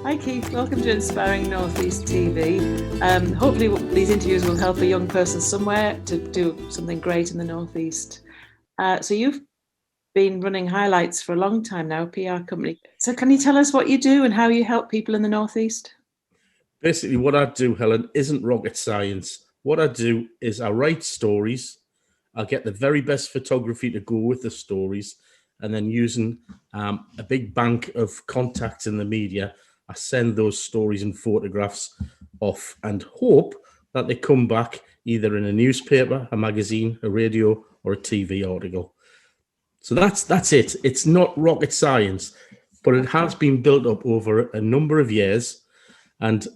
Hi Keith, welcome to Inspiring Northeast TV. Hopefully these interviews will help a young person somewhere to do something great in the Northeast. So you've been running highlights for a long time now, a PR company. So can you tell us what you do and how you help people in the Northeast? Basically, what I do, Helen, isn't rocket science. What I do is I write stories. I get the very best photography to go with the stories, and then using a big bank of contacts in the media, I send those stories and photographs off and hope that they come back either in a newspaper, a magazine, a radio, or a TV article. So that's it. It's not rocket science, but it has been built up over a number of years. And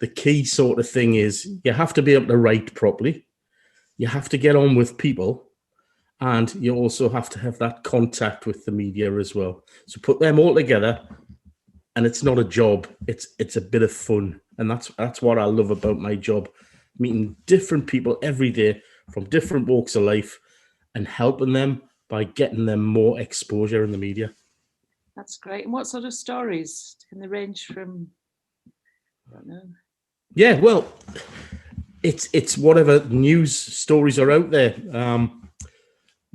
the key sort of thing is you have to be able to write properly. You have to get on with people, and you also have to have that contact with the media as well. So put them all together, and it's not a job. It's a bit of fun, and that's what I love about my job: meeting different people every day from different walks of life, and helping them by getting them more exposure in the media. That's great. And what sort of stories can they range from? I don't know. Yeah, well, it's whatever news stories are out there.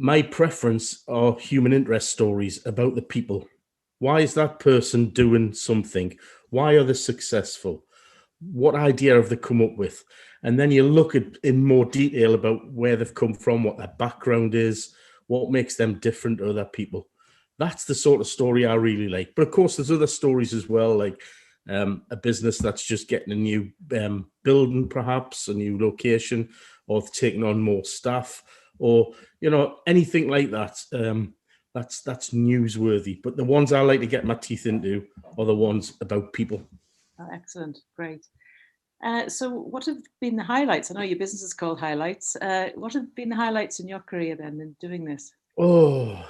My preference are human interest stories about the people. Why is that person doing something? Why are they successful? What idea have they come up with? And then you look at in more detail about where they've come from, what their background is, what makes them different to other people. That's the sort of story I really like. But of course, there's other stories as well, like a business that's just getting a new building, perhaps a new location, or taking on more staff, or anything like that. That's newsworthy. But the ones I like to get my teeth into are the ones about people. Oh, excellent. Great. So what have been the highlights? I know your business is called Highlights. What have been the highlights in your career then in doing this? Oh,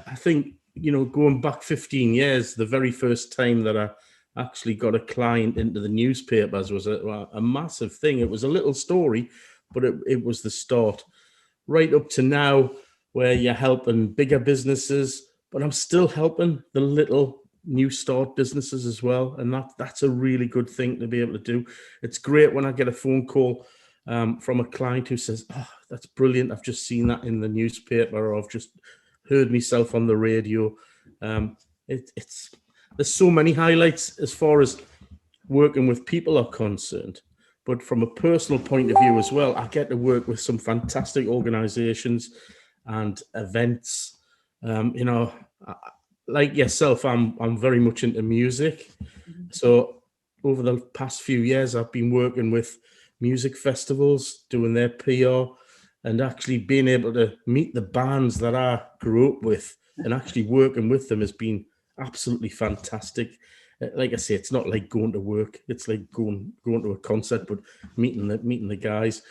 I think, going back 15 years, the very first time that I actually got a client into the newspapers was a massive thing. It was a little story, but it was the start. Right up to now, where you're helping bigger businesses, but I'm still helping the little new start businesses as well. And that's a really good thing to be able to do. It's great when I get a phone call from a client who says, "Oh, that's brilliant. I've just seen that in the newspaper, or I've just heard myself on the radio." It's there's so many highlights as far as working with people are concerned, but from a personal point of view as well, I get to work with some fantastic organizations and events. Like yourself, I'm very much into music. So over the past few years, I've been working with music festivals, doing their PR, and actually being able to meet the bands that I grew up with and actually working with them has been absolutely fantastic. Like I say, it's not like going to work; it's like going to a concert, but meeting the guys,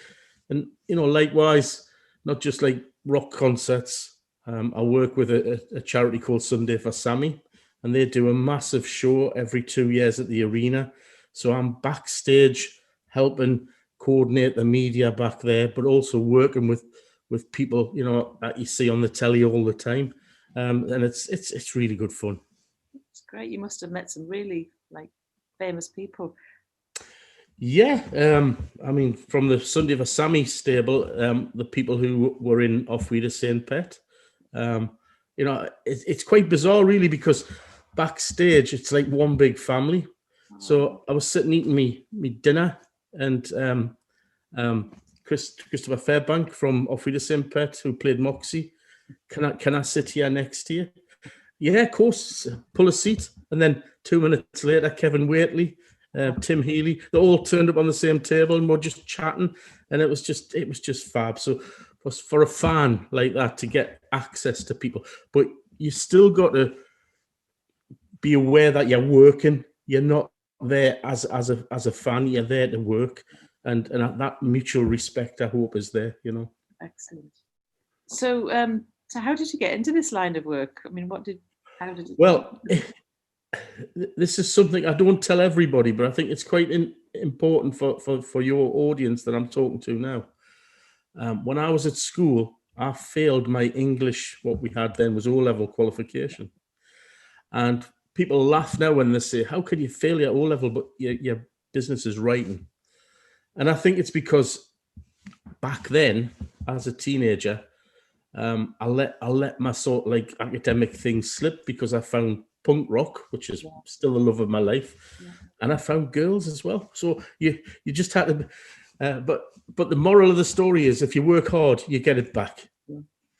and likewise, not just like rock concerts. I work with a charity called Sunday for Sammy, and they do a massive show every 2 years at the arena. So I'm backstage helping coordinate the media back there, but also working with people that you see on the telly all the time, and it's really good fun. It's great. You must have met some really famous people. Yeah, I mean, from the Sunday for Sammy stable, the people who were in Off We to Saint Pet, it's quite bizarre, really, because backstage it's like one big family. So I was sitting eating me dinner, and Christopher Fairbank from Off We to Saint Pet, who played Moxie, can I sit here next to you? Yeah, of course. Pull a seat, and then 2 minutes later, Kevin Waitley, Tim Healy, they all turned up on the same table and we're just chatting, and it was just fab. So for a fan like that to get access to people, but you still got to be aware that you're working. You're not there as a fan. You're there to work, and that mutual respect, I hope, is there. Excellent. So how did you get into this line of work? I mean, how did it? Well, this is something I don't tell everybody, but I think it's quite important for your audience that I'm talking to now. When I was at school, I failed my English. What we had then was O-level qualification, and people laugh now when they say, "How can you fail at O level, but your business is writing?" And I think it's because back then, as a teenager, I let my sort of like academic things slip because I found punk rock, which is still the love of my life, and I found girls as well. So you just had to. But the moral of the story is, if you work hard, you get it back.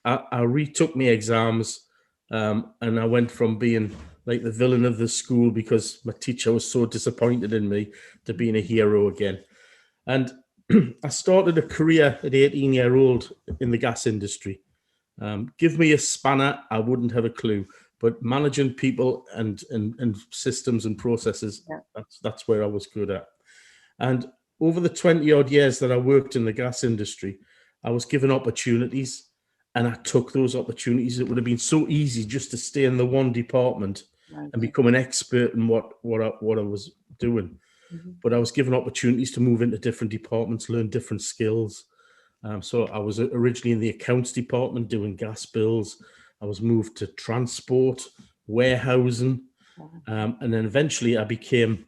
I retook my exams, and I went from being like the villain of the school because my teacher was so disappointed in me to being a hero again. And I started a career at 18-year-old in the gas industry. Give me a spanner, I wouldn't have a clue. But managing people and systems and processes, that's where I was good at. And over the 20 odd years that I worked in the gas industry, I was given opportunities, and I took those opportunities. It would have been so easy just to stay in the one department and become an expert in what I was doing. But I was given opportunities to move into different departments, learn different skills. So I was originally in the accounts department doing gas bills. I was moved to transport, warehousing, and then eventually I became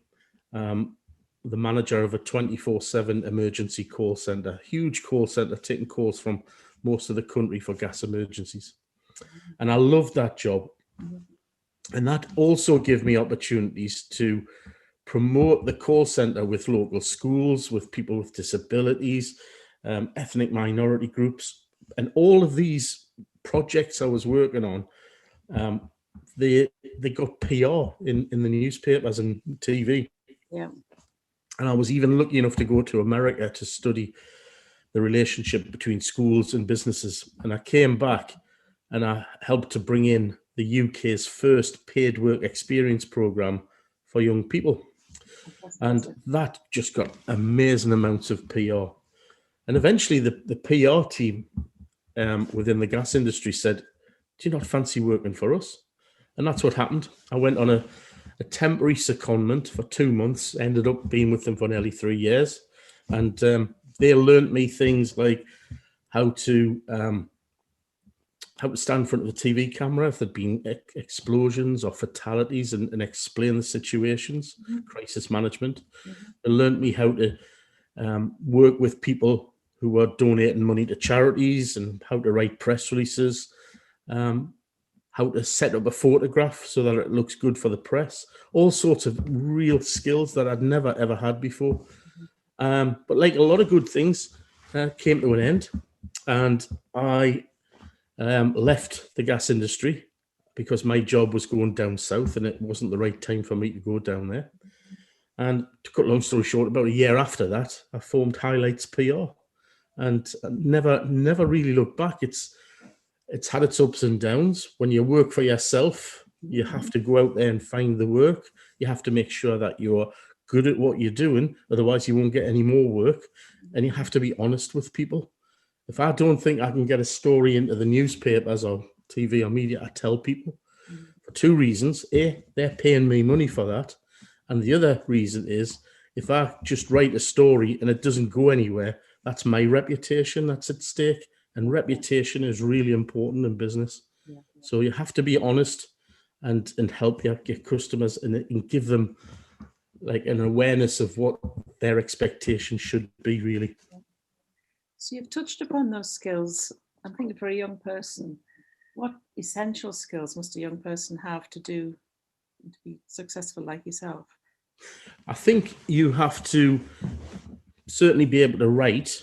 the manager of a 24/7 emergency call center, huge call center, taking calls from most of the country for gas emergencies. And I loved that job. And that also gave me opportunities to promote the call center with local schools, with people with disabilities, ethnic minority groups, and all of these projects I was working on, they got PR in the newspapers and TV. Yeah. And I was even lucky enough to go to America to study the relationship between schools and businesses. And I came back and I helped to bring in the UK's first paid work experience program for young people. And that just got amazing amounts of PR. And eventually the PR team within the gas industry said, "Do you not fancy working for us?" And that's what happened. I went on a temporary secondment for 2 months, ended up being with them for nearly 3 years. And they learned me things like how to stand in front of the TV camera if there'd been explosions or fatalities, and explain the situations, crisis management. They learned me how to work with people who were donating money to charities, and how to write press releases, how to set up a photograph so that it looks good for the press, all sorts of real skills that I'd never, ever had before. But like a lot of good things, came to an end, and I left the gas industry because my job was going down south and it wasn't the right time for me to go down there. And to cut a long story short, about a year after that, I formed Highlights PR, and never really looked back. It's had its ups and downs. When you work for yourself, you have to go out there and find the work. You have to make sure that you're good at what you're doing, otherwise you won't get any more work. And you have to be honest with people. If I don't think I can get a story into the newspapers or TV or media, I tell people for two reasons. A, they're paying me money for that. And the other reason is, if I just write a story and it doesn't go anywhere, that's my reputation that's at stake. And reputation is really important in business. So you have to be honest and help your customers and give them like an awareness of what their expectations should be, really. So you've touched upon those skills. I'm thinking, for a young person, what essential skills must a young person have to be successful like yourself? I think you have to certainly be able to write,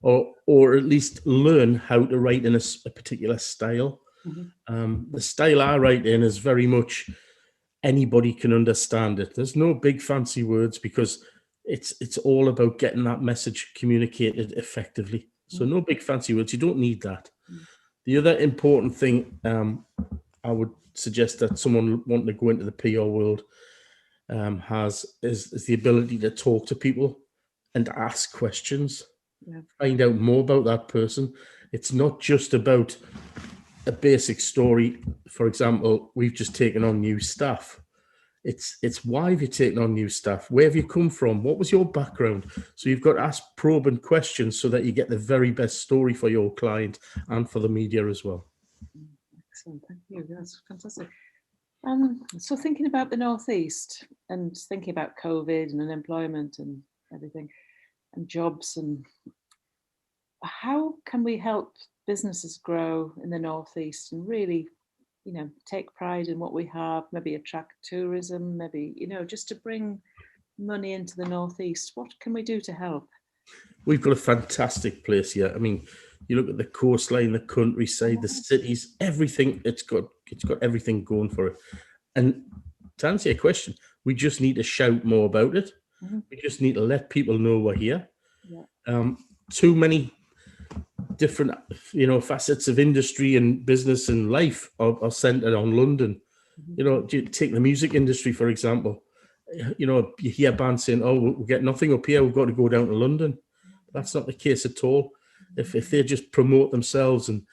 or at least learn how to write in a particular style. The style I write in is very much anybody can understand it. There's no big fancy words, because it's all about getting that message communicated effectively. So no big fancy words. You don't need that. The other important thing I would suggest that someone wanting to go into the PR world is the ability to talk to people and ask questions. Find out more about that person. It's not just about a basic story. For example, we've just taken on new staff. It's why have you taken on new staff? Where have you come from? What was your background? So you've got to ask probing questions so that you get the very best story for your client and for the media as well. Excellent, thank you. That's fantastic. So thinking about the Northeast and thinking about COVID and unemployment and everything and jobs, and how can we help businesses grow in the Northeast and really, take pride in what we have, maybe attract tourism, maybe, just to bring money into the Northeast? What can we do to help? We've got a fantastic place here. I mean, you look at the coastline, the countryside, the cities, everything. It's got everything going for it. And to answer your question, we just need to shout more about it. Mhm. We just need to let people know we're here. Yeah. Too many different, facets of industry and business and life are centered on London. Mhm. Do you take the music industry, for example? You hear bands saying, "Oh, we'll get nothing up here. We've got to go down to London." That's not the case at all. If they just promote themselves and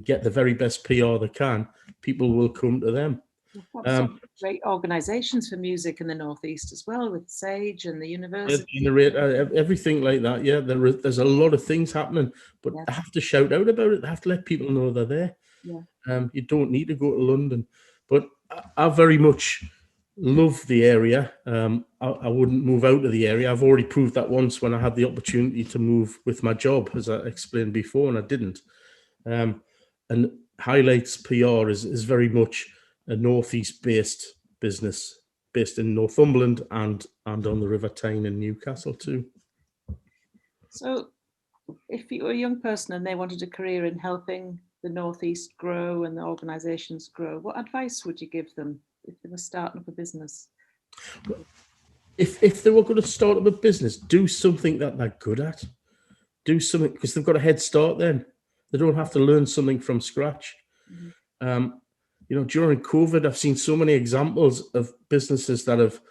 get the very best PR they can, people will come to them. We've got some great organisations for music in the Northeast as well, with Sage and the university. Everything like that. Yeah, there's a lot of things happening, but Yeah. they have to shout out about it. They have to let people know they're there. Yeah. You don't need to go to London, but I very much love the area. I wouldn't move out of the area. I've already proved that once when I had the opportunity to move with my job, as I explained before, and I didn't. And Highlights PR is very much a northeast based business, based in Northumberland and on the River Tyne in Newcastle too. So if you were a young person and they wanted a career in helping the Northeast grow and the organisations grow, what advice would you give them if they were starting up a business? If they were going to start up a business, do something that they're good at. Do something because they've got a head start then. They don't have to learn something from scratch. During COVID, I've seen so many examples of businesses that have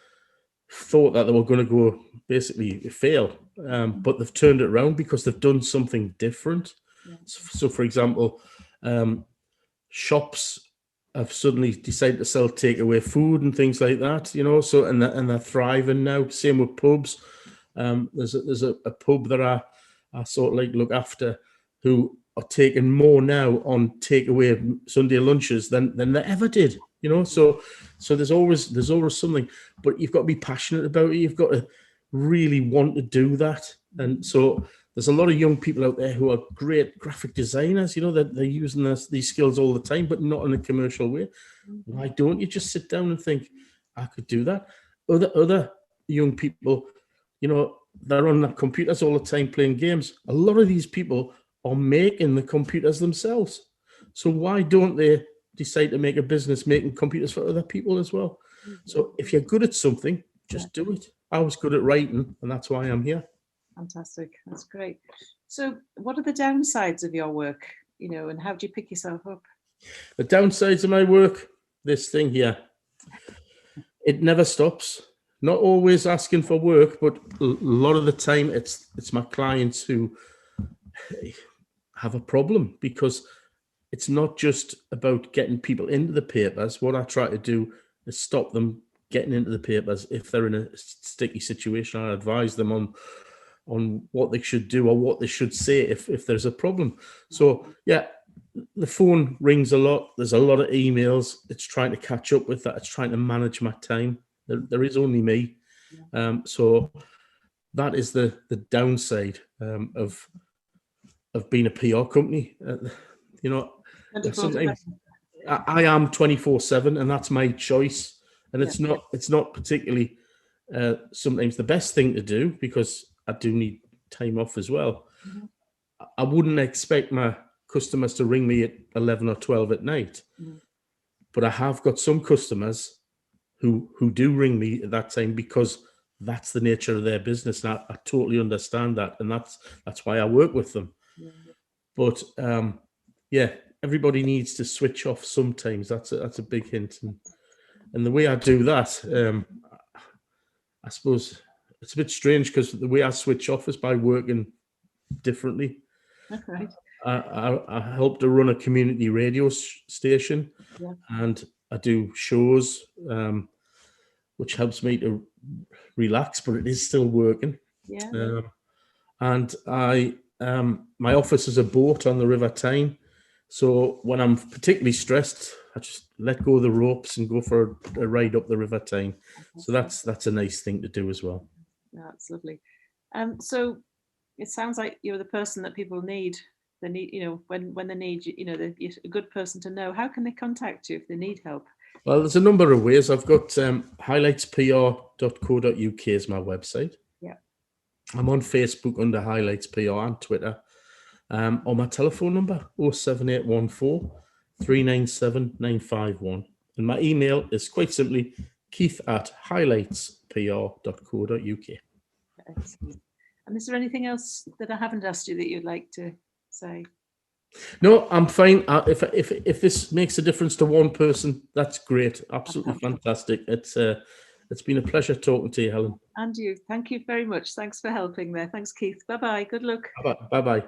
thought that they were going to go basically fail, but they've turned it around because they've done something different. Yeah. So, for example, shops have suddenly decided to sell takeaway food and things like that, so and they're thriving now. Same with pubs. There's a pub that I sort of like look after, who are taking more now on takeaway Sunday lunches than they ever did. So there's always something, but you've got to be passionate about it. You've got to really want to do that. And so there's a lot of young people out there who are great graphic designers. They're using these skills all the time, but not in a commercial way. Why don't you just sit down and think, I could do that? Other young people, they're on their computers all the time playing games. A lot of these people are making the computers themselves. So why don't they decide to make a business making computers for other people as well? So if you're good at something, just do it. I was good at writing, and that's why I'm here. Fantastic. That's great. So what are the downsides of your work, and how do you pick yourself up? The downsides of my work, this thing here, it never stops. Not always asking for work, but a lot of the time it's my clients who have a problem, because it's not just about getting people into the papers. What I try to do is stop them getting into the papers. If they're in a sticky situation, I advise them on what they should do or what they should say if there's a problem. So yeah, the phone rings a lot. There's a lot of emails. It's trying to catch up with that. It's trying to manage my time. There is only me. So that is the downside of being a PR company. Sometimes I am 24/7, and that's my choice. And it's not particularly sometimes the best thing to do, because I do need time off as well. I wouldn't expect my customers to ring me at 11 or 12 at night, but I have got some customers who do ring me at that time, because that's the nature of their business. And I totally understand that, and that's why I work with them. But everybody needs to switch off sometimes. That's a big hint, and the way I do that, I suppose it's a bit strange, because the way I switch off is by working differently. Okay. I help to run a community radio station, and I do shows, which helps me to relax, but it is still working. And my office is a boat on the River Tyne. So when I'm particularly stressed, I just let go of the ropes and go for a ride up the river Tyne. So that's a nice thing to do as well. That's lovely. So it sounds like you're the person that people need. They need, when they need, you're a good person to know. How can they contact you if they need help? Well, there's a number of ways. I've got highlightspr.co.uk is my website. Yeah. I'm on Facebook under Highlights PR and Twitter. On my telephone number, 07814 397 951. And my email is quite simply keith@highlightspr.co.uk. Excellent. And is there anything else that I haven't asked you that you'd like to say? No, I'm fine. If this makes a difference to one person, that's great. Absolutely fantastic. It's been a pleasure talking to you, Helen. And you. Thank you very much. Thanks for helping there. Thanks, Keith. Bye-bye. Good luck. Bye-bye.